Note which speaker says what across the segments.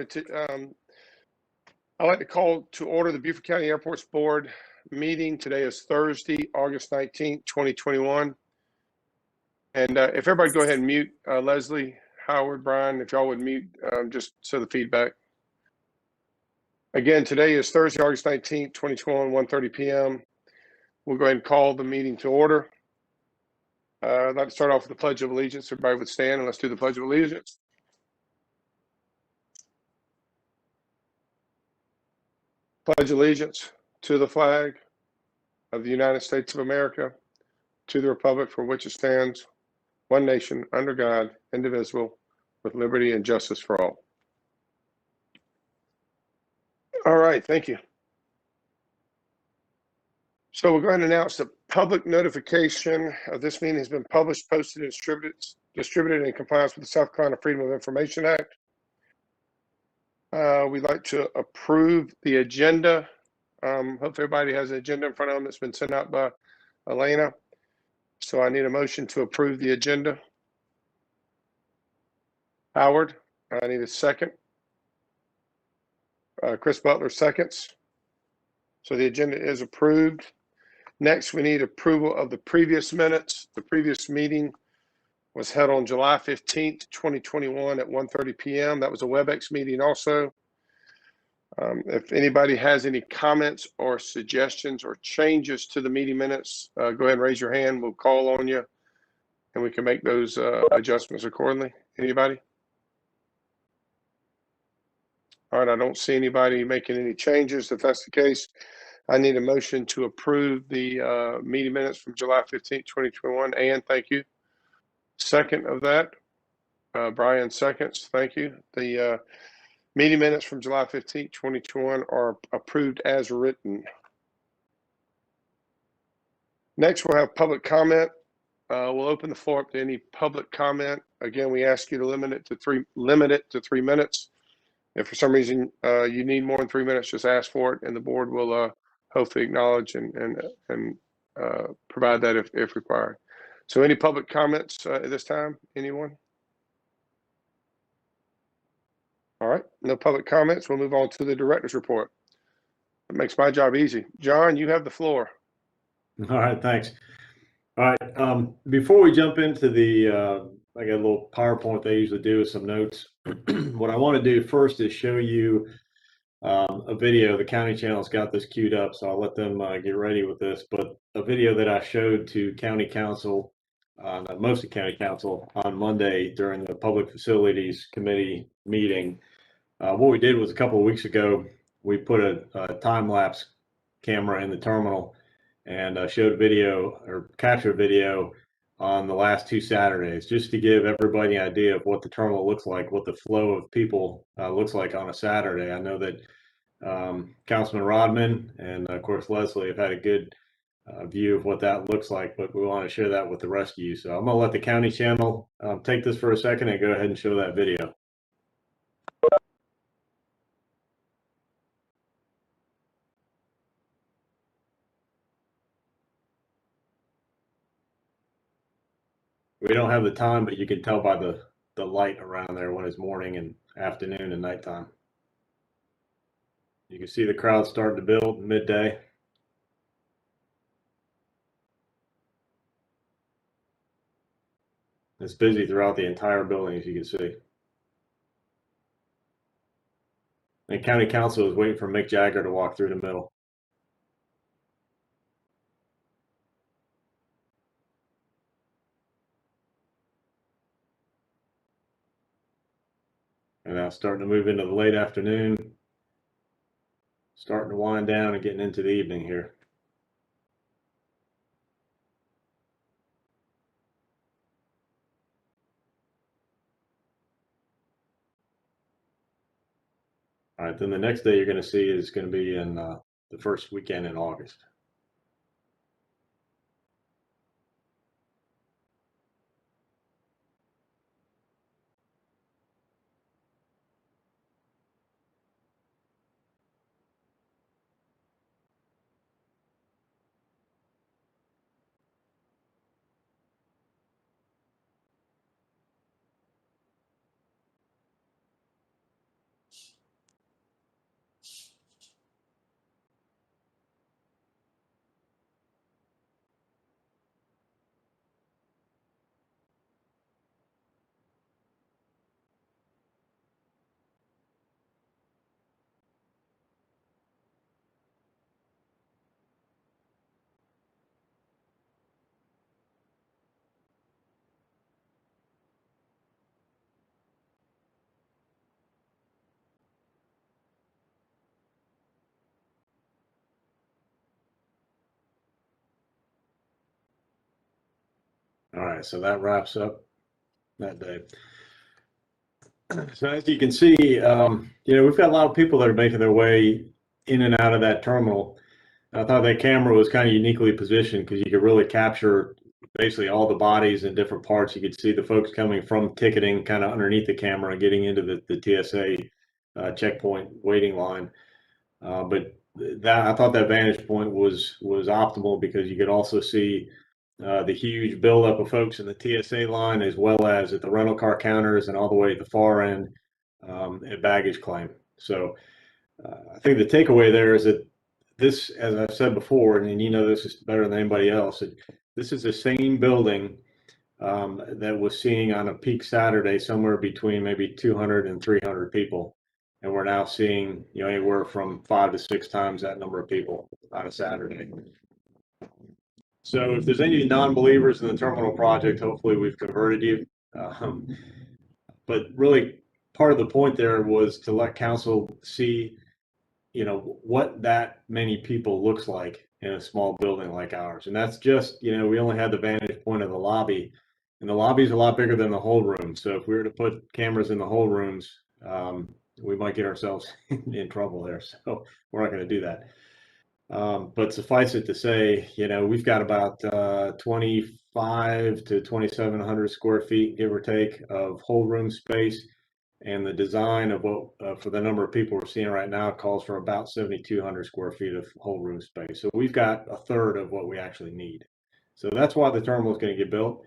Speaker 1: I'd like to call to order the Beaufort County Airports Board meeting. Today is Thursday, August 19th, 2021. And if everybody go ahead and mute Leslie, Howard, Brian, if y'all would mute just so the feedback. Again, today is Thursday, August 19th, 2021, 1:30 p.m. We'll go ahead and call the meeting to order. I'd like to start off with the Pledge of Allegiance. Everybody would stand and let's do the Pledge of Allegiance. Pledge allegiance to the flag of the United States of America, to the republic for which it stands, one nation, under God, indivisible, with liberty and justice for all. All right, thank you. So we're going to announce the public notification of this meeting has been published, posted, and distributed in compliance with the South Carolina Freedom of Information Act. We'd like to approve the agenda. Hope everybody has an agenda in front of them that's been sent out by Elena. So I need a motion to approve the agenda. Howard, I need a second. Chris Butler seconds. So the agenda is approved. Next, we need approval of the previous minutes. The previous meeting was held on July 15th, 2021 at 1:30 p.m. That was a WebEx meeting also. If anybody has any comments or suggestions or changes to the meeting minutes, go ahead and raise your hand. We'll call on you and we can make those adjustments accordingly. Anybody? All right, I don't see anybody making any changes. If that's the case, I need a motion to approve the meeting minutes from July 15th, 2021. Ann, thank you. Second of that, Brian seconds, thank you. The meeting minutes from July 15th, 2021 are approved as written. Next, we'll have public comment. We'll open the floor up to any public comment. Again, we ask you to limit it to 3 minutes. If for some reason you need more than 3 minutes, just ask for it, and the board will hopefully acknowledge and provide that if required. So, any public comments at this time? Anyone? All right, no public comments. We'll move on to the director's report. That makes my job easy. John, you have the floor.
Speaker 2: All right, thanks. All right, before we jump into the, I got a little PowerPoint they usually do with some notes. What I want to do first is show you a video. The county channel's got this queued up, so I'll let them get ready with this. But a video that I showed to county council, mostly county council, on Monday during the Public Facilities Committee meeting. What we did was a couple of weeks ago, we put a time-lapse camera in the terminal and showed video or captured video on the last 2 Saturdays, just to give everybody an idea of what the terminal looks like, what the flow of people looks like on a Saturday. I know that Councilman Rodman and of course Leslie have had a good view of what that looks like, but we want to share that with the rest of you. So I'm going to let the county channel take this for a second and go ahead and show that video. We don't have the time, but you can tell by the light around there when it's morning and afternoon and nighttime. You can see the crowd starting to build midday. It's busy throughout the entire building, as you can see. And county council is waiting for Mick Jagger to walk through the middle. And now starting to move into the late afternoon, starting to wind down and getting into the evening here. All right, then the next day you're going to see is going to be in the first weekend in August. All right, so that wraps up that day. So as you can see, we've got a lot of people that are making their way in and out of that terminal. I thought that camera was kind of uniquely positioned because you could really capture basically all the bodies in different parts. You could see the folks coming from ticketing kind of underneath the camera, getting into the TSA checkpoint waiting line. But that I thought that vantage point was optimal because you could also see the huge buildup of folks in the TSA line, as well as at the rental car counters and all the way at the far end at baggage claim. So I think the takeaway there is that this, as I've said before, and you know this is better than anybody else, this is the same building that was seeing on a peak Saturday somewhere between maybe 200 and 300 people. And we're now seeing, anywhere from 5 to 6 times that number of people on a Saturday. So if there's any non-believers in the terminal project, hopefully we've converted you. But really, part of the point there was to let council see, what that many people looks like in a small building like ours. And that's just, we only had the vantage point of the lobby, and the lobby is a lot bigger than the hold room. So if we were to put cameras in the hold rooms, we might get ourselves in trouble there. So we're not going to do that. But suffice it to say, we've got about 25 to 2,700 square feet, give or take, of hold room space. And the design of what, for the number of people we're seeing right now, calls for about 7,200 square feet of hold room space. So we've got a third of what we actually need. So that's why the terminal is going to get built.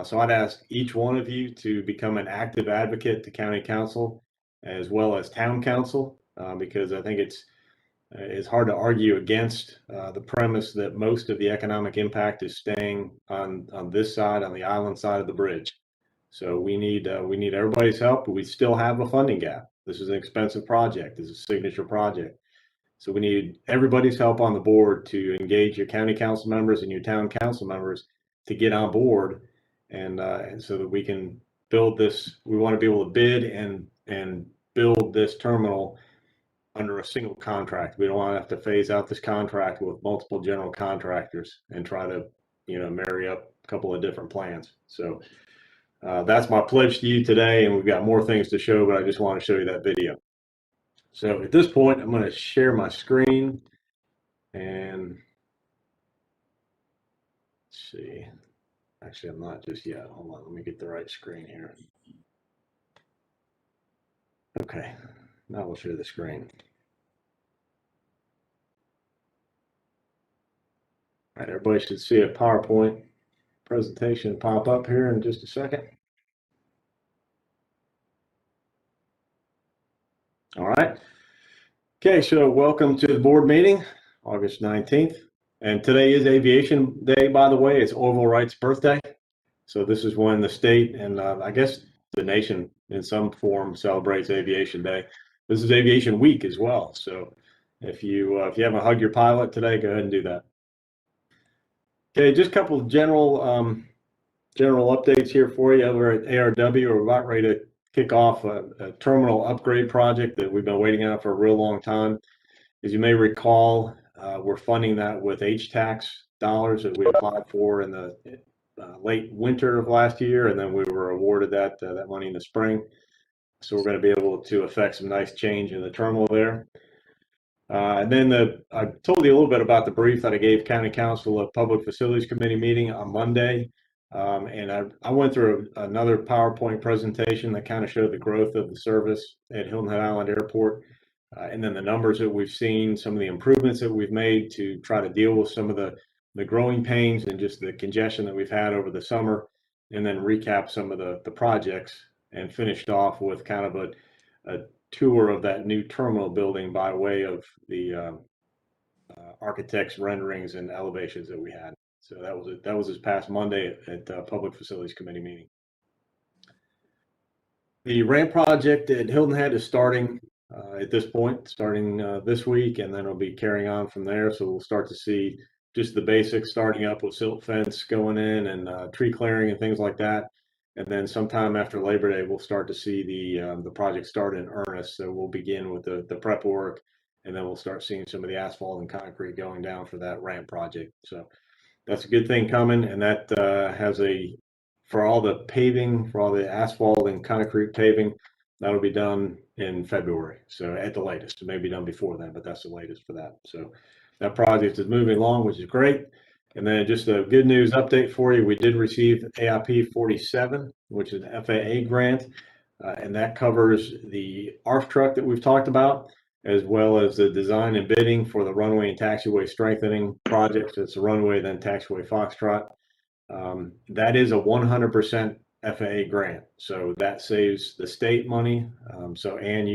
Speaker 2: So I'd ask each one of you to become an active advocate to county council as well as town council, because I think it's hard to argue against the premise that most of the economic impact is staying on this side, on the island side of the bridge. So we need everybody's help, but we still have a funding gap. This is an expensive project. This is a signature project. So we need everybody's help on the board to engage your county council members and your town council members to get on board, and so that we can build this. We want to be able to bid and build this terminal under a single contract. We don't want to have to phase out this contract with multiple general contractors and try to, marry up a couple of different plans. So that's my pledge to you today, and we've got more things to show, but I just want to show you that video. So at this point, I'm going to share my screen, and let's see. Actually, I'm not just yet. Hold on, let me get the right screen here. Okay, now we'll share the screen. All right, everybody should see a PowerPoint presentation pop up here in just a second. All right. Okay, so welcome to the board meeting, August 19th. And today is Aviation Day, by the way. It's Orville Wright's birthday. So this is when the state and I guess the nation in some form celebrates Aviation Day. This is Aviation Week as well. So if you haven't hugged your pilot today, go ahead and do that. Okay, just a couple of general updates here for you over at ARW. We're about ready to kick off a terminal upgrade project that we've been waiting on for a real long time. As you may recall, we're funding that with HTAX dollars that we applied for in the late winter of last year, and then we were awarded that money in the spring. So we're going to be able to affect some nice change in the terminal there. And then I told you a little bit about the brief that I gave County Council of Public Facilities Committee meeting on Monday. And I went through another PowerPoint presentation that kind of showed the growth of the service at Hilton Head Island Airport. And then the numbers that we've seen, some of the improvements that we've made to try to deal with some of the growing pains and just the congestion that we've had over the summer, and then recap some of the projects, and finished off with kind of a tour of that new terminal building by way of the architect's renderings and elevations that we had. So that was this past Monday at Public Facilities Committee meeting. The ramp project at Hilton Head is starting at this point, starting this week, and then it'll be carrying on from there. So we'll start to see just the basics, starting up with silt fence going in and tree clearing and things like that. And then sometime after Labor Day, we'll start to see the project start in earnest. So we'll begin with the prep work, and then we'll start seeing some of the asphalt and concrete going down for that ramp project. So that's a good thing coming, and that has for all the paving, for all the asphalt and concrete paving, that'll be done in February. So at the latest, it may be done before then, but that's the latest for that. So that project is moving along, which is great. And then just a good news update for you. We did receive AIP 47, which is an FAA grant, and that covers the ARF truck that we've talked about, as well as the design and bidding for the runway and taxiway strengthening projects. It's a runway, then taxiway Foxtrot. That is a 100% FAA grant. So that saves the state money. So Ann,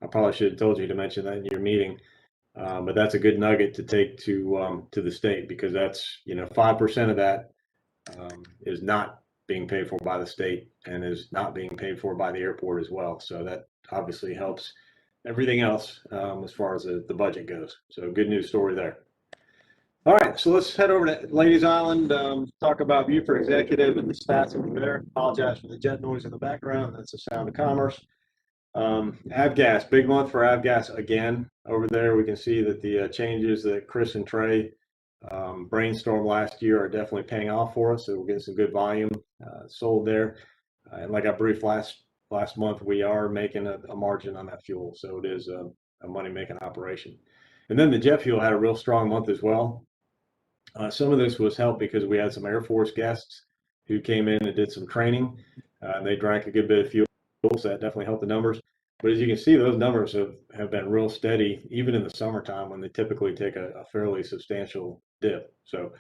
Speaker 2: I probably should have told you to mention that in your meeting. But that's a good nugget to take to the state, because that's, 5% of that is not being paid for by the state and is not being paid for by the airport as well. So that obviously helps everything else as far as the budget goes. So good news story there. All right, so let's head over to Ladies Island, talk about Beaufort Executive and the stats over there. Apologize for the jet noise in the background. That's the sound of commerce. Avgas, big month for Avgas again. Over there, we can see that the changes that Chris and Trey brainstormed last year are definitely paying off for us. So we're getting some good volume sold there. And like I briefed last month, we are making a margin on that fuel. So it is a money-making operation. And then the jet fuel had a real strong month as well. Some of this was helped because we had some Air Force guests who came in and did some training. And they drank a good bit of fuel, so that definitely helped the numbers. But as you can see, those numbers have been real steady, even in the summertime when they typically take a fairly substantial dip. So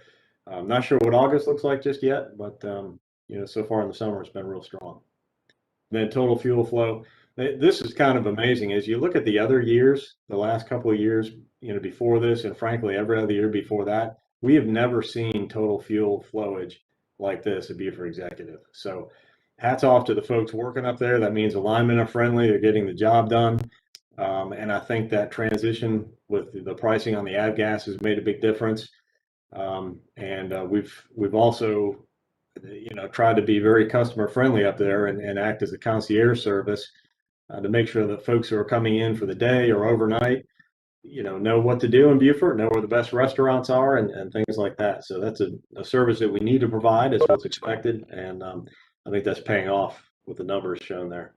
Speaker 2: I'm not sure what August looks like just yet, but so far in the summer, it's been real strong. Then total fuel flow. This is kind of amazing. As you look at the other years, the last couple of years, before this, and frankly, every other year before that, we have never seen total fuel flowage like this at Beaufort Executive. So hats off to the folks working up there. That means alignment are friendly. They're getting the job done. And I think that transition with the pricing on the avgas has made a big difference. We've also, tried to be very customer friendly up there and act as a concierge service to make sure that folks who are coming in for the day or overnight, know what to do in Beaufort, know where the best restaurants are and things like that. So that's a service that we need to provide, is what's expected. And I think that's paying off with the numbers shown there.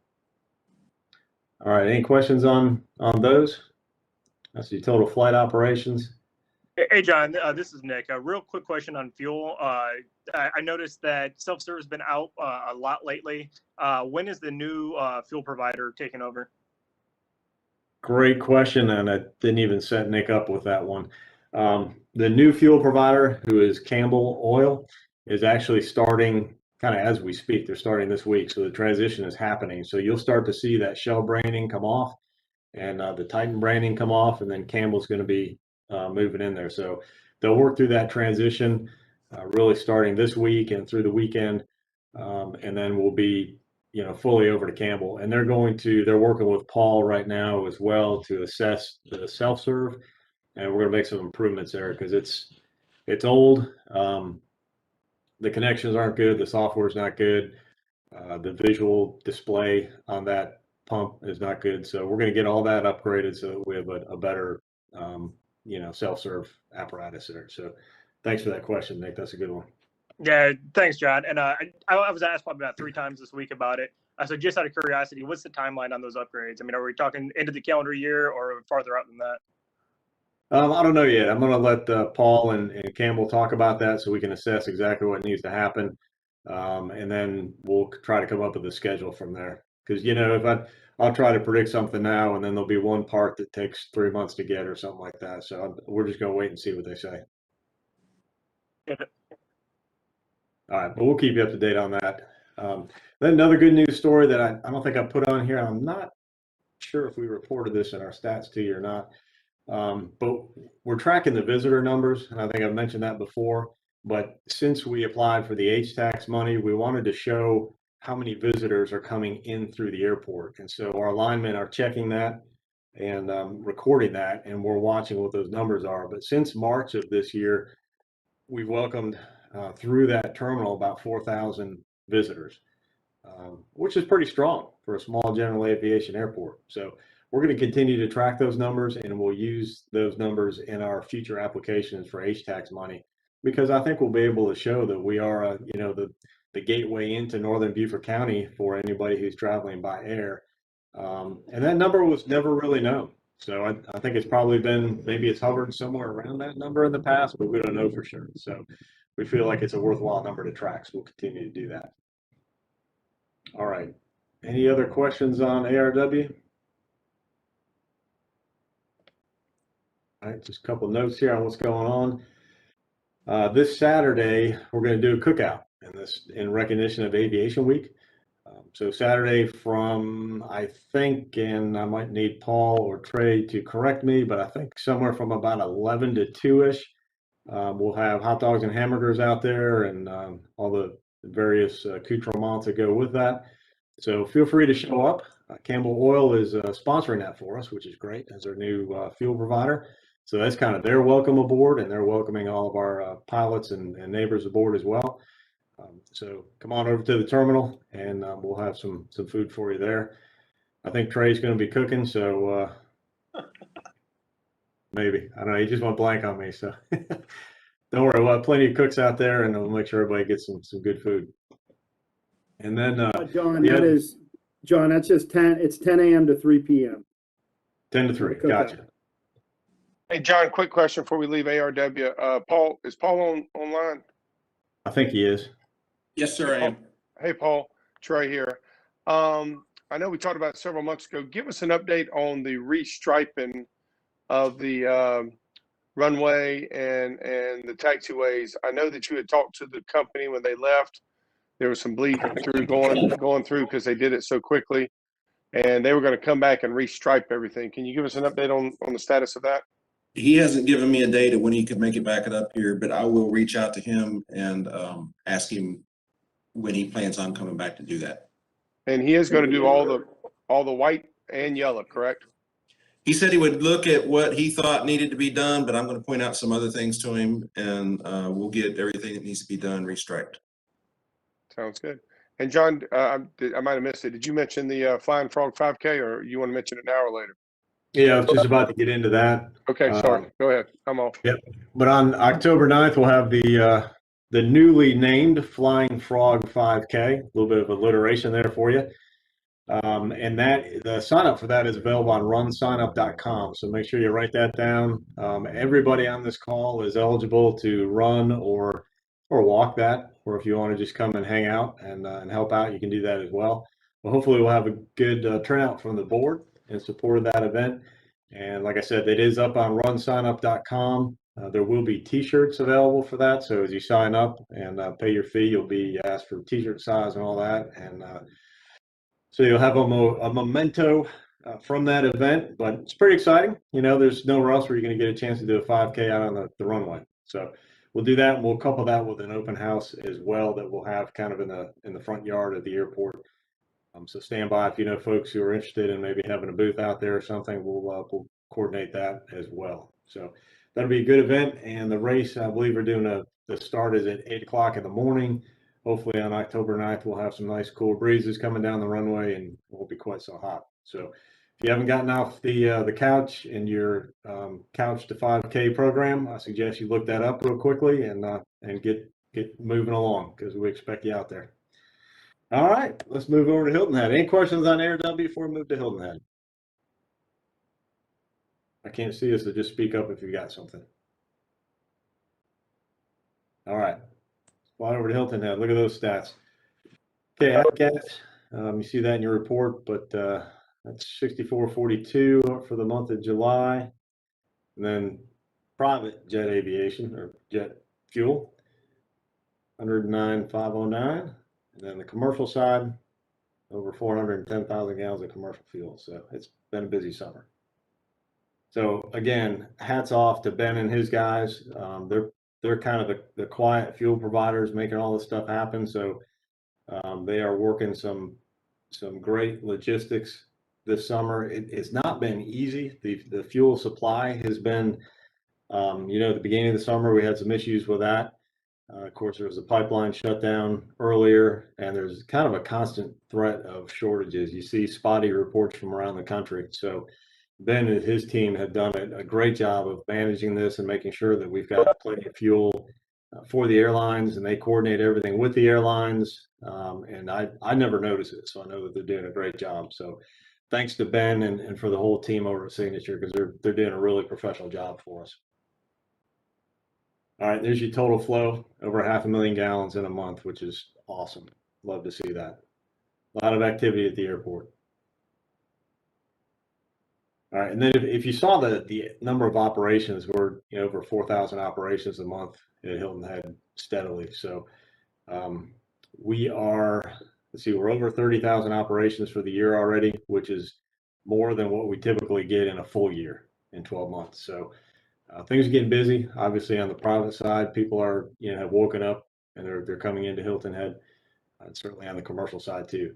Speaker 2: All right, any questions on those? That's the total flight operations.
Speaker 3: Hey, John, this is Nick. A real quick question on fuel. I noticed that self-serve has been out a lot lately. When is the new fuel provider taking over?
Speaker 2: Great question, and I didn't even set Nick up with that one. The new fuel provider, who is Campbell Oil, is actually starting kind of as we speak. They're starting this week, so the transition is happening. So you'll start to see that Shell branding come off and the Titan branding come off, and then Campbell's going to be moving in there. So they'll work through that transition really starting this week and through the weekend, and then we'll be fully over to Campbell. And they're working with Paul right now as well to assess the self-serve, and we're going to make some improvements there because it's old. The connections aren't good. The software is not good. The visual display on that pump is not good. So we're going to get all that upgraded so that we have a better, self-serve apparatus there. So thanks for that question, Nick. That's a good one.
Speaker 3: Yeah, thanks, John. And I was asked probably about 3 times this week about it. So just out of curiosity, what's the timeline on those upgrades? I mean, are we talking into the calendar year or farther out than that?
Speaker 2: I don't know yet. I'm going to let Paul and Campbell talk about that so we can assess exactly what needs to happen. And then we'll try to come up with a schedule from there. Because, if I'll try to predict something now, and then there'll be one part that takes 3 months to get or something like that. So we're just going to wait and see what they say.
Speaker 3: Yeah.
Speaker 2: All right, but we'll keep you up to date on that. Then another good news story that I don't think I put on here. I'm not sure if we reported this in our stats to you or not. But we're tracking the visitor numbers, and I think I've mentioned that before. But since we applied for the H-tax money, we wanted to show how many visitors are coming in through the airport. And so our linemen are checking that and recording that, and we're watching what those numbers are. But since March of this year, we've welcomed through that terminal about 4,000 visitors, which is pretty strong for a small general aviation airport. So we're going to continue to track those numbers, and we'll use those numbers in our future applications for H-tax money. because I think we'll be able to show that we are, the gateway into northern Beaufort County for anybody who's traveling by air. And that number was never really known. So I think it's probably been, maybe it's hovered somewhere around that number in the past, but we don't know for sure. So we feel like it's a worthwhile number to track. So we'll continue to do that. All right. Any other questions on ARW? All right, just a couple of notes here on what's going on. This Saturday, we're going to do a cookout in recognition of Aviation Week. So Saturday from, I think, and I might need Paul or Trey to correct me, but I think somewhere from about 11 to 2-ish, we'll have hot dogs and hamburgers out there and all the various accoutrements that go with that. So feel free to show up. Campbell Oil is sponsoring that for us, which is great as our new fuel provider. So that's kind of their welcome aboard, and they're welcoming all of our pilots and neighbors aboard as well. So come on over to the terminal, and we'll have some food for you there. I think Trey's going to be cooking, so maybe. I don't know. He just went blank on me, so don't worry. We'll have plenty of cooks out there, and we'll make sure everybody gets some good food. And then
Speaker 4: John, John, that's just 10. It's 10 a.m. to 3 p.m.
Speaker 2: 10 to 3. Gotcha.
Speaker 1: Hey, John, quick question before we leave ARW. Paul, is Paul online?
Speaker 2: I think he is.
Speaker 5: Yes, sir, I am.
Speaker 1: Hey, Paul, Trey here. I know we talked about it several months ago. Give us an update on the restriping of the runway and the taxiways. I know that you had talked to the company when they left. There was some bleed through going through because they did it so quickly, and they were going to come back and restripe everything. Can you give us an update on the status of that?
Speaker 5: He hasn't given me a date of when he could make it back up here, but I will reach out to him and ask him when he plans on coming back to do that.
Speaker 1: And he is going to do all the white and yellow, correct?
Speaker 5: He said he would look at what he thought needed to be done, but I'm going to point out some other things to him, and we'll get everything that needs to be done restriped.
Speaker 1: Sounds good. And John, I might have missed it. Did you mention the Flying Frog 5K, or you want to mention it now or later?
Speaker 2: Yeah, I was just about to get into that.
Speaker 1: Okay, sorry. Go ahead. I'm off.
Speaker 2: Yep. But on October 9th, we'll have the newly named Flying Frog 5K. A little bit of alliteration there for you. And the sign up for that is available on runsignup.com. So make sure you write that down. Everybody on this call is eligible to run or walk that, or if you want to just come and hang out and help out, you can do that as well. But hopefully we'll have a good turnout from the board in support of that event. And like I said, it is up on runsignup.com. There will be t-shirts available for that. So as you sign up and pay your fee, you'll be asked for t-shirt size and all that. And so you'll have a memento from that event, but it's pretty exciting. There's nowhere else where you're going to get a chance to do a 5K out on the runway. So we'll do that, and we'll couple that with an open house as well that we'll have kind of in the front yard of the airport. So stand by if you know folks who are interested in maybe having a booth out there or something. We'll coordinate that as well. So that'll be a good event, and the race, I believe, we're doing the start is at 8 o'clock in the morning. Hopefully on October 9th, we'll have some nice cool breezes coming down the runway, and it won't be quite so hot. So if you haven't gotten off the couch in your Couch to 5K program, I suggest you look that up real quickly and get moving along, because we expect you out there. All right, let's move over to Hilton Head. Any questions on AirW before we move to Hilton Head? I can't see us, so just speak up if you got something. All right, fly over to Hilton Head. Look at those stats. Okay, you see that in your report, but that's 6442 for the month of July. And then private jet aviation or jet fuel, 109,509. And then the commercial side, over 410,000 gallons of commercial fuel. So it's been a busy summer. So again, hats off to Ben and his guys. They're kind of the quiet fuel providers making all this stuff happen. So they are working some great logistics this summer. It's not been easy. The fuel supply has been, at the beginning of the summer, we had some issues with that. Of course, there was a pipeline shutdown earlier, and there's kind of a constant threat of shortages. You see spotty reports from around the country. So Ben and his team have done a great job of managing this and making sure that we've got plenty of fuel for the airlines, and they coordinate everything with the airlines. And I never notice it, so I know that they're doing a great job. So thanks to Ben and for the whole team over at Signature, because they're doing a really professional job for us. All right, there's your total flow, over 500,000 gallons in a month, which is awesome. Love to see that. A lot of activity at the airport. All right, and then if you saw the number of operations, we're over 4,000 operations a month at Hilton Head steadily. So we are, let's see, we're over 30,000 operations for the year already, which is more than what we typically get in a full year in 12 months. So things are getting busy. Obviously, on the private side, people are have woken up and they're coming into Hilton Head, and certainly on the commercial side too.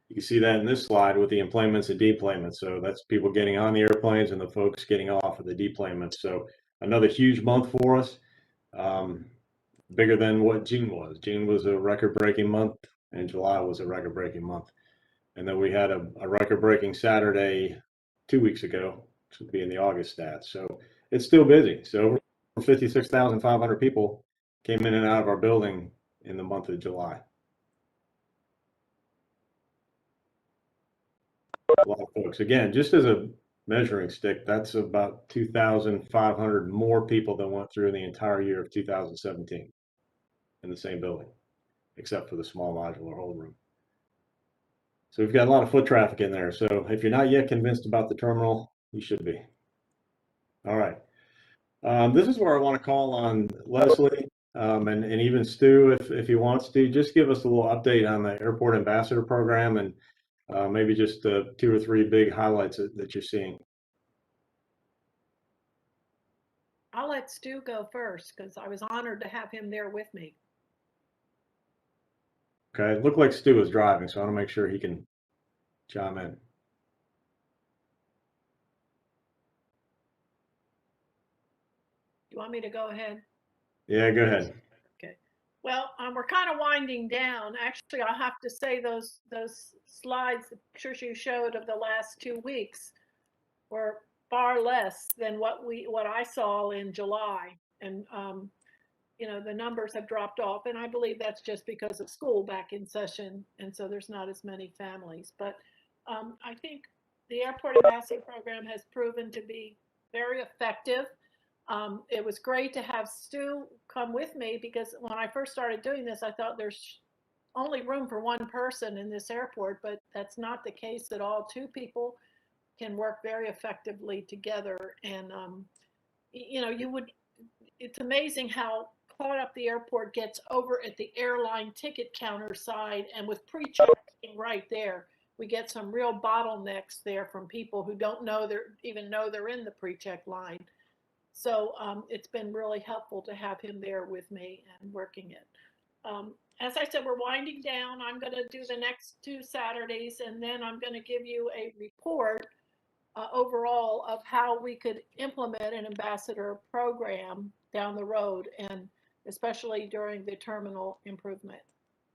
Speaker 2: You can see that in this slide with the employments and deployments. So that's people getting on the airplanes and the folks getting off of the deployments. So another huge month for us, bigger than what June was. June was a record-breaking month, and July was a record-breaking month. And then we had a record-breaking Saturday 2 weeks ago, which would be in the August stats. So it's still busy. So over 56,500 people came in and out of our building in the month of July. A lot of folks. Again, just as a measuring stick, that's about 2,500 more people than went through in the entire year of 2017 in the same building, except for the small modular hold room. So we've got a lot of foot traffic in there. So if you're not yet convinced about the terminal, you should be. All right. This is where I want to call on Leslie and even Stu, if he wants to, just give us a little update on the Airport Ambassador Program and maybe just 2 or 3 big highlights that you're seeing.
Speaker 6: I'll let Stu go first because I was honored to have him there with me.
Speaker 2: Okay, it looked like Stu was driving, so I want to make sure he can chime in.
Speaker 6: You want me to go ahead?
Speaker 2: Yeah, go ahead.
Speaker 6: Okay. Well, we're kind of winding down. Actually, I'll have to say those slides, the pictures you showed of the last 2 weeks were far less than what I saw in July. And the numbers have dropped off, and I believe that's just because of school back in session, and so there's not as many families. But I think the Airport Ambassador Program has proven to be very effective. It was great to have Stu come with me because when I first started doing this, I thought there's only room for one person in this airport, but that's not the case at all. 2 people can work very effectively together. And, it's amazing how caught up the airport gets over at the airline ticket counter side, and with pre-checking right there, we get some real bottlenecks there from people who don't know they're in the pre-check line. So it's been really helpful to have him there with me and working it. As I said, we're winding down. I'm going to do the next 2 Saturdays, and then I'm going to give you a report overall of how we could implement an ambassador program down the road, and especially during the terminal improvement.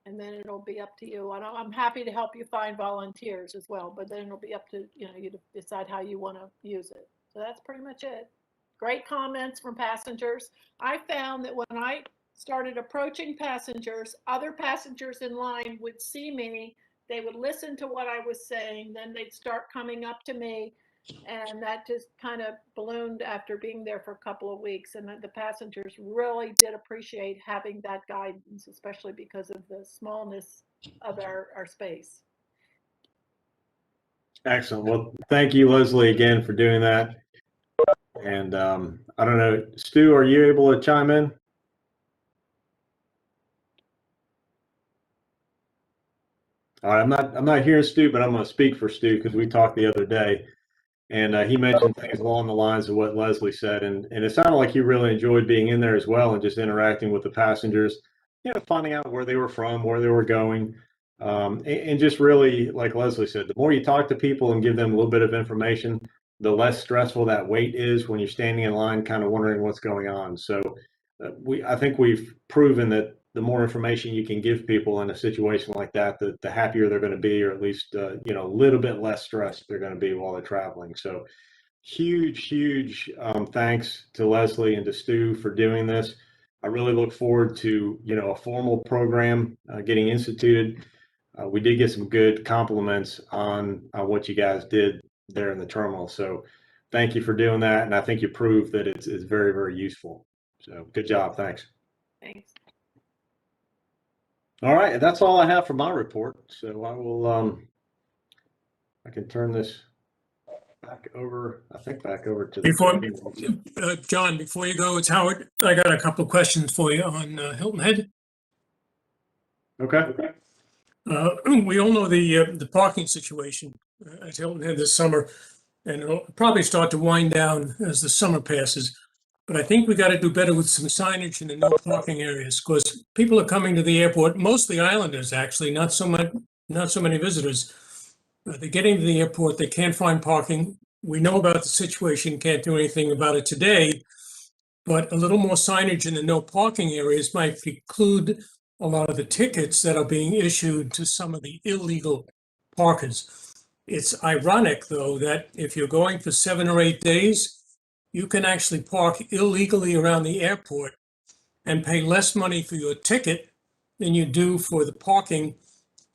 Speaker 6: And then it'll be up to you. I'm happy to help you find volunteers as well, but then it'll be up to you to decide how you want to use it. So that's pretty much it. Great comments from passengers. I found that when I started approaching passengers, other passengers in line would see me, they would listen to what I was saying, then they'd start coming up to me, and that just kind of ballooned after being there for a couple of weeks. And the passengers really did appreciate having that guidance, especially because of the smallness of our space.
Speaker 2: Excellent. Well, thank you, Leslie, again for doing that. And I don't know, Stu, are you able to chime in? All right, I'm not hearing Stu, but I'm going to speak for Stu because we talked the other day, and he mentioned things along the lines of what Leslie said, and it sounded like he really enjoyed being in there as well and just interacting with the passengers, finding out where they were from, where they were going, and just really, like Leslie said, the more you talk to people and give them a little bit of information, the less stressful that wait is when you're standing in line kind of wondering what's going on. So I think we've proven that the more information you can give people in a situation like that, the happier they're going to be, or at least a little bit less stressed they're going to be while they're traveling. So huge thanks to Leslie and to Stu for doing this. I really look forward to, a formal program getting instituted. We did get some good compliments on what you guys did there in the terminal. So thank you for doing that. And I think you proved that it's very, very useful. So good job. Thanks.
Speaker 6: Thanks.
Speaker 2: All right. That's all I have for my report. So I will, I can turn this back over to
Speaker 7: Before,
Speaker 2: the.
Speaker 7: John, before you go, it's Howard. I got a couple of questions for you on Hilton Head.
Speaker 2: Okay.
Speaker 7: We all know the parking situation at Hilton Head this summer, and it'll probably start to wind down as the summer passes. But I think we got to do better with some signage in the no parking areas, because people are coming to the airport, mostly islanders actually, not so many visitors. They're getting to the airport, they can't find parking. We know about the situation, can't do anything about it today, but a little more signage in the no parking areas might preclude a lot of the tickets that are being issued to some of the illegal parkers. It's ironic, though, that if you're going for 7 or 8 days, you can actually park illegally around the airport and pay less money for your ticket than you do for the parking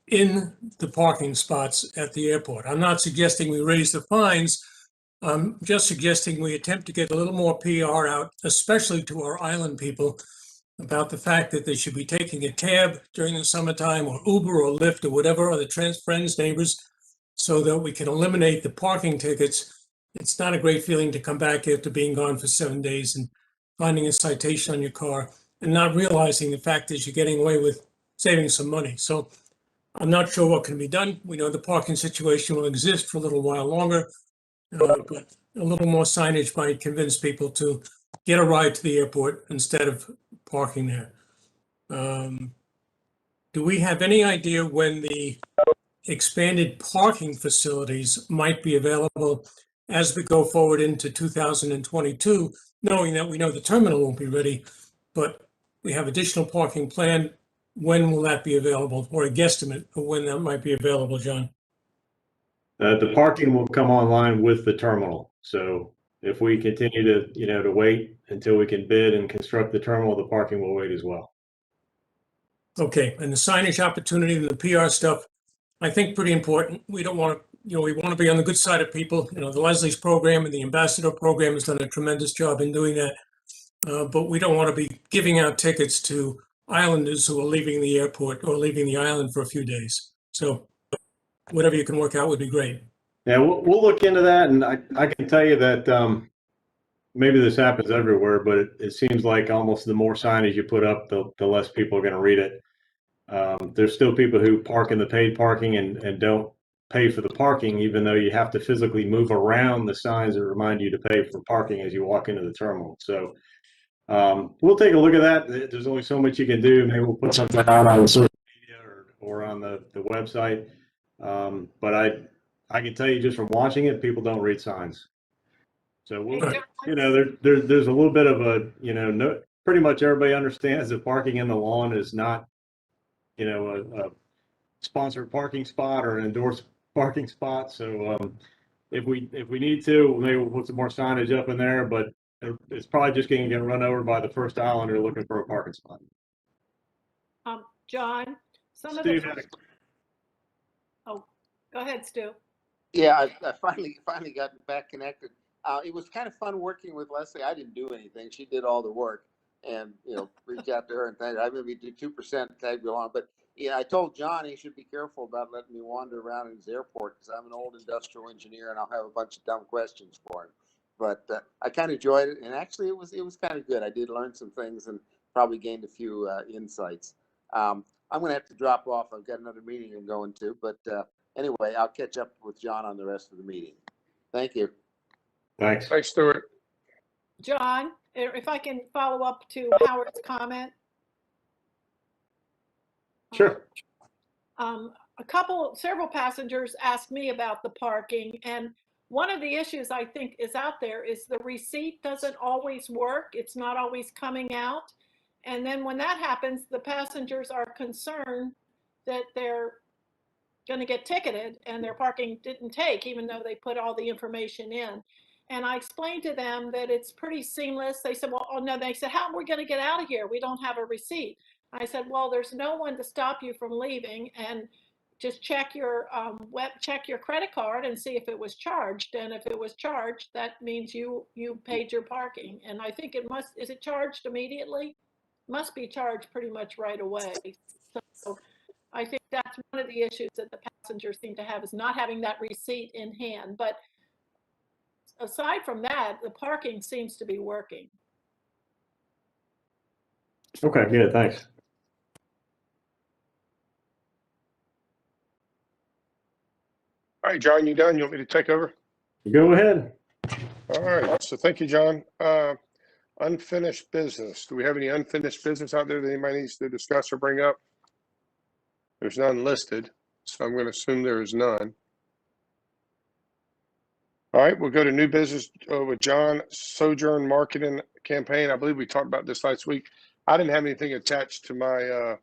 Speaker 7: in the parking spots at the airport. I'm not suggesting we raise the fines. I'm just suggesting we attempt to get a little more PR out, especially to our island people, about the fact that they should be taking a cab during the summertime, or Uber or Lyft or whatever, or the friends, neighbors, so that we can eliminate the parking tickets. It's not a great feeling to come back after being gone for 7 days and finding a citation on your car and not realizing the fact that you're getting away with saving some money. So I'm not sure what can be done. We know the parking situation will exist for a little while longer, but a little more signage might convince people to get a ride to the airport instead of parking there. Do we have any idea when the expanded parking facilities might be available as we go forward into 2022, knowing that we know the terminal won't be ready, but we have additional parking planned? When will that be available, or a guesstimate of when that might be available, John?
Speaker 2: The parking will come online with the terminal. So if we continue to wait until we can bid and construct the terminal, the parking will wait as well.
Speaker 7: Okay, and the signage opportunity and the PR stuff, I think pretty important. We don't want to, we want to be on the good side of people. The Leslie's program and the ambassador program has done a tremendous job in doing that. But we don't want to be giving out tickets to islanders who are leaving the airport or leaving the island for a few days. So whatever you can work out would be great.
Speaker 2: Yeah, we'll look into that, and I can tell you that maybe this happens everywhere, but it seems like almost the more signage you put up, the less people are going to read it. There's still people who park in the paid parking and don't pay for the parking, even though you have to physically move around the signs that remind you to pay for parking as you walk into the terminal. So we'll take a look at that. There's only so much you can do. Maybe we'll put something out on social media or on the website. But I can tell you just from watching it, people don't read signs. So we'll, there's a little bit of a, pretty much everybody understands that parking in the lawn is not, a sponsored parking spot or an endorsed parking spot. So if we need to, maybe we'll put some more signage up in there, but it's probably just going to get run over by the first islander looking for a parking spot.
Speaker 6: John, some of
Speaker 2: Steve,
Speaker 6: the. Oh, go ahead, Stu.
Speaker 8: Yeah, I finally got back connected. It was kind of fun working with Leslie. I didn't do anything; she did all the work, and reach out to her and thank her. I maybe did 2% tag along, but I told John he should be careful about letting me wander around in his airport because I'm an old industrial engineer and I'll have a bunch of dumb questions for him. But I kind of enjoyed it, and actually it was kind of good. I did learn some things and probably gained a few insights. I'm going to have to drop off. I've got another meeting I'm going to, but anyway, I'll catch up with John on the rest of the meeting. Thank you.
Speaker 2: Thanks.
Speaker 1: Thanks, Stuart.
Speaker 6: John, if I can follow up to Howard's comment.
Speaker 2: Sure.
Speaker 6: Several passengers asked me about the parking, and one of the issues I think is out there is the receipt doesn't always work. It's not always coming out. And then when that happens, the passengers are concerned that they're going to get ticketed and their parking didn't take, even though they put all the information in. And I explained to them that it's pretty seamless. They said, well, oh no, they said, how are we going to get out of here? We don't have a receipt. I said, well, there's no one to stop you from leaving, and just check your check your credit card and see if it was charged. And if it was charged, that means you paid your parking. And I think is it charged immediately? Must be charged pretty much right away. So I think that's one of the issues that the passengers seem to have, is not having that receipt in hand. But aside from that, the parking seems to be working.
Speaker 2: Okay, good, thanks.
Speaker 1: All right, John, you done? You want me to take over?
Speaker 2: Go ahead.
Speaker 1: All right, so thank you, John. Unfinished business. Do we have any unfinished business out there that anybody needs to discuss or bring up? There's none listed, so I'm going to assume there is none. All right, we'll go to new business with John. Sojourn marketing campaign. I believe we talked about this last week. I didn't have anything attached to my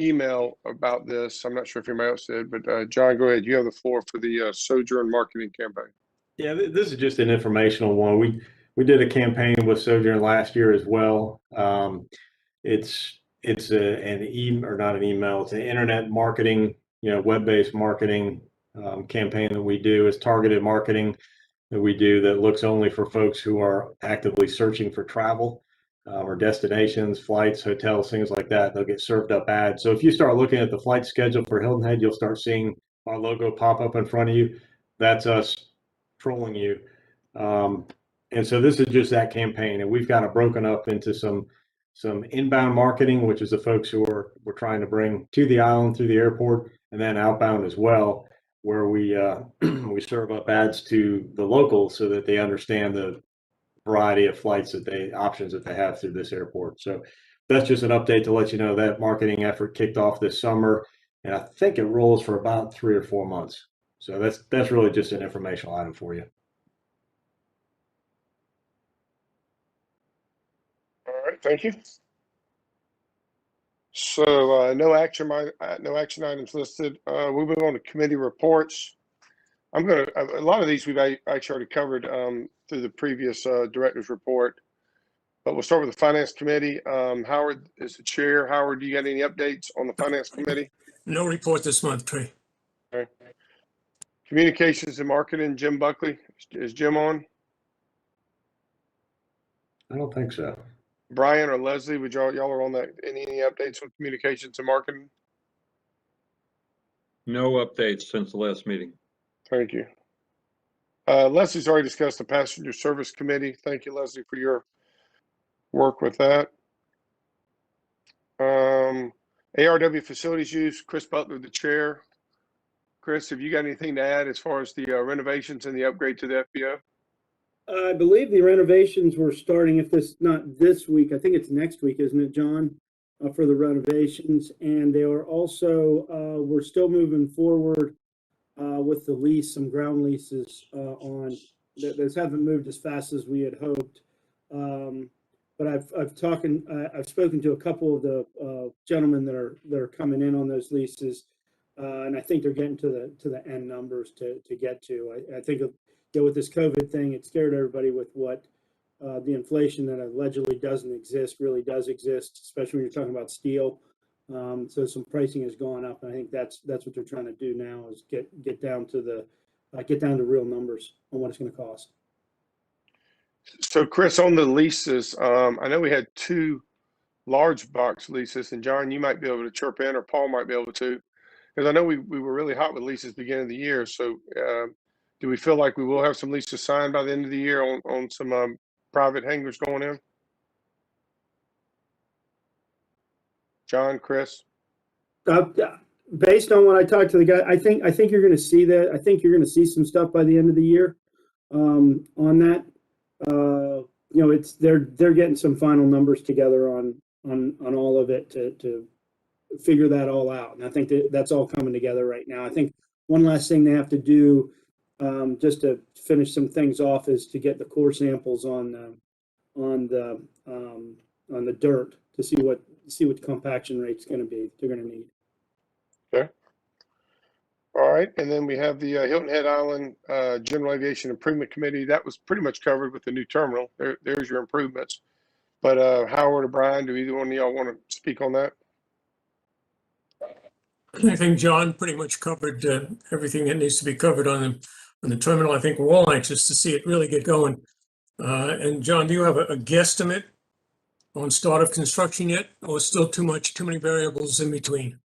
Speaker 1: email about this. I'm not sure if anybody else did, but John, go ahead. You have the floor for the Sojourn marketing campaign.
Speaker 2: Yeah, this is just an informational one. We did a campaign with Sojourn last year as well. It's it's an internet marketing, web-based marketing campaign that we do. It's targeted marketing that we do that looks only for folks who are actively searching for travel or destinations, flights, hotels, things like that. They'll get served up ads. So if you start looking at the flight schedule for Hilton Head, you'll start seeing our logo pop up in front of you. That's us trolling you. And so this is just that campaign, and we've got it broken up into some inbound marketing, which is the folks who we're trying to bring to the island through the airport, and then outbound as well, where we we serve up ads to the locals so that they understand the variety of flights options that they have through this airport. So that's just an update to let you know that marketing effort kicked off this summer, and I think it rolls for about 3 or 4 months. So that's really just an informational item for you.
Speaker 1: All right, thank you. So no action items listed. We move on to committee reports. A lot of these we've actually already covered through the previous director's report, but we'll start with the finance committee. Howard is the chair. Howard, do you got any updates on the finance committee?
Speaker 7: No report this month, Trey.
Speaker 1: Okay. Communications and marketing, Jim Buckley. Is Jim on?
Speaker 2: I don't think so.
Speaker 1: Brian or Leslie, would y'all are on that? Any updates on communications and marketing?
Speaker 9: No updates since the last meeting.
Speaker 1: Thank you. Leslie's already discussed the passenger service committee. Thank you, Leslie, for your work with that. ARW facilities use, Chris Butler, the chair. Chris, have you got anything to add as far as the renovations and the upgrade to the FBO?
Speaker 4: I believe the renovations were starting, if this not this week, I think it's next week, isn't it, John? For the renovations, and they are also we're still moving forward with the lease, some ground leases on. Those haven't moved as fast as we had hoped, but I've spoken to a couple of the gentlemen that are coming in on those leases, and I think they're getting to the end numbers to get to. I think with this COVID thing, it scared everybody with what the inflation that allegedly doesn't exist really does exist, especially when you're talking about steel. So some pricing has gone up, and I think that's what they're trying to do now is get down to real numbers on what it's going to cost.
Speaker 1: So, Chris, on the leases, I know we had 2 large box leases, and John, you might be able to chirp in, or Paul might be able to, because I know we were really hot with leases beginning of the year. So, do we feel like we will have some leases signed by the end of the year on some private hangars going in? John, Chris?
Speaker 4: Based on what I talked to the guy, I think you're going to see that. I think you're going to see some stuff by the end of the year on that. They're getting some final numbers together on all of it to figure that all out, and I think that's all coming together right now. I think one last thing they have to do, just to finish some things off, is to get the core samples on the dirt to see what the compaction rate's going to be. They're going to need.
Speaker 1: Okay. All right, and then we have the Hilton Head Island General Aviation Improvement Committee. That was pretty much covered with the new terminal. There's your improvements. But Howard or Brian, do either one of y'all want to speak on that?
Speaker 7: I think John pretty much covered everything that needs to be covered on the terminal. I think we're all anxious to see it really get going. And John, do you have a guesstimate on start of construction yet, or still too many variables in between?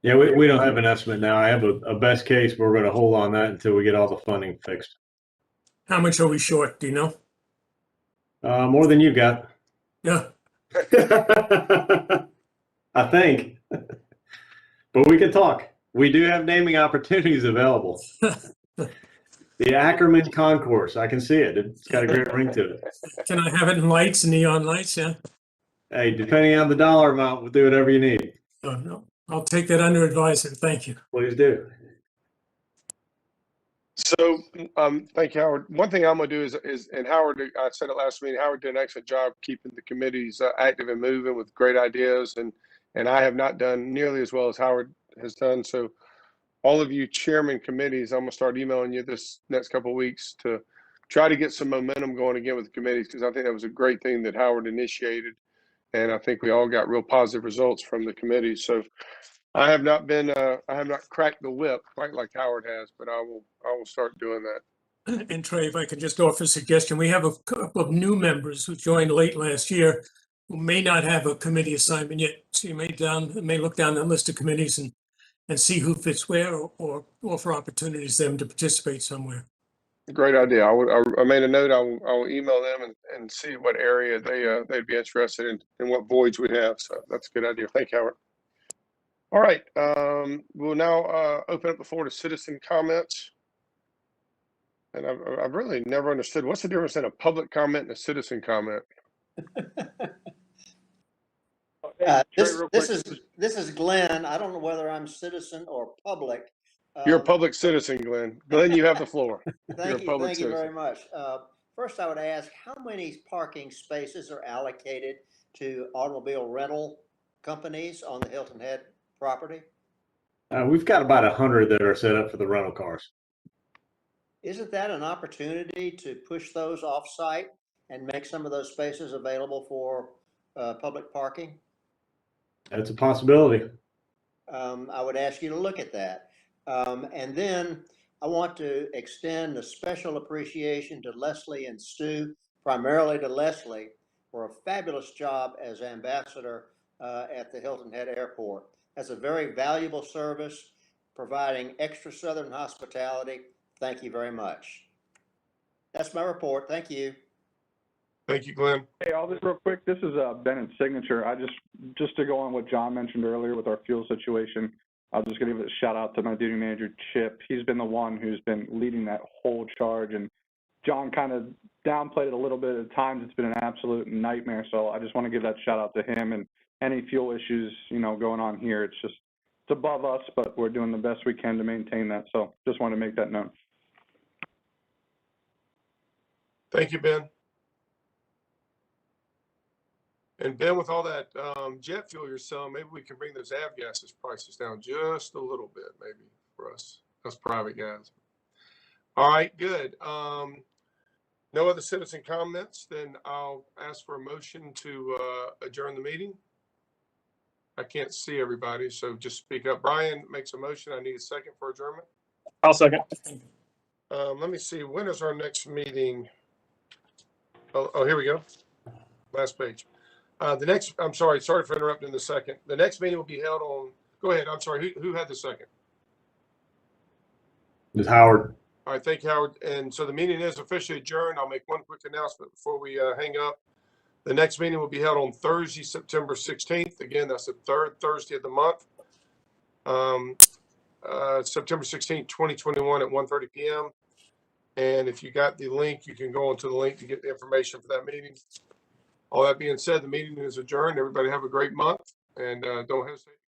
Speaker 2: Yeah, we don't have an estimate now. I have a best case, but we're going to hold on that until we get all the funding fixed.
Speaker 7: How much are we short? Do you know?
Speaker 2: More than you got.
Speaker 7: Yeah.
Speaker 2: I think. But we can talk. We do have naming opportunities available. The Ackerman Concourse, I can see it. It's got a great ring to it.
Speaker 7: Can I have it in lights, neon lights? Yeah.
Speaker 2: Hey, depending on the dollar amount, we'll do whatever you need.
Speaker 7: Oh, no. I'll take that under advisement. Thank you.
Speaker 2: Please do.
Speaker 1: So, thank you, Howard. One thing I'm gonna do is, and Howard, I said it last meeting, Howard did an excellent job keeping the committees active and moving with great ideas, and I have not done nearly as well as Howard has done. So, all of you chairman committees, I'm gonna start emailing you this next couple of weeks to try to get some momentum going again with the committees, because I think that was a great thing that Howard initiated, and I think we all got real positive results from the committees. So, I have not cracked the whip quite like Howard has, but I will start doing that.
Speaker 7: And Trey, if I could just offer a suggestion, we have a couple of new members who joined late last year who may not have a committee assignment yet. So you may look down the list of committees and see who fits where, or offer opportunities to them to participate somewhere.
Speaker 1: Great idea. I made a note. I will email them and see what area they'd be interested in and what voids we have. So that's a good idea. Thank you, Howard. All right. We'll now open up the floor to citizen comments. And I've really never understood what's the difference in a public comment and a citizen comment.
Speaker 10: This is Glenn. I don't know whether I'm citizen or public.
Speaker 1: You're a public citizen, Glenn. Glenn, you have the floor.
Speaker 10: Thank you very much. First, I would ask, how many parking spaces are allocated to automobile rental companies on the Hilton Head property?
Speaker 2: We've got about 100 that are set up for the rental cars.
Speaker 10: Isn't that an opportunity to push those off-site and make some of those spaces available for public parking?
Speaker 2: That's a possibility.
Speaker 10: I would ask you to look at that. And then I want to extend a special appreciation to Leslie and Stu, primarily to Leslie, for a fabulous job as ambassador at the Hilton Head Airport. That's a very valuable service, providing extra Southern hospitality. Thank you very much. That's my report. Thank you.
Speaker 1: Thank you, Glenn.
Speaker 11: Hey, all this real quick. This is Ben at Signature. Just to go on what John mentioned earlier with our fuel situation, I'm just going to give a shout out to my duty manager, Chip. He's been the one who's been leading that whole charge, and John kind of downplayed it a little bit. At times it's been an absolute nightmare. So I just want to give that shout out to him, and any fuel issues, going on here. It's above us, but we're doing the best we can to maintain that. So just want to make that known.
Speaker 1: Thank you, Ben. And Ben, with all that jet fuel you're selling, maybe we can bring those avgases prices down just a little bit, maybe for us private guys. All right, good. No other citizen comments, then I'll ask for a motion to adjourn the meeting. I can't see everybody, so just speak up. Brian makes a motion. I need a second for adjournment.
Speaker 3: I'll second.
Speaker 1: Let me see. When is our next meeting? Oh, here we go. Last page. I'm sorry for interrupting the second. The next meeting will be held on, go ahead. I'm sorry. Who had the second?
Speaker 2: It's Howard.
Speaker 1: All right. Thank you, Howard. And so the meeting is officially adjourned. I'll make one quick announcement before we hang up. The next meeting will be held on Thursday, September 16th. Again, that's the third Thursday of the month. September 16th, 2021 at 1:30 p.m. And if you got the link, you can go onto the link to get the information for that meeting. All that being said, the meeting is adjourned. Everybody have a great month, and don't hesitate.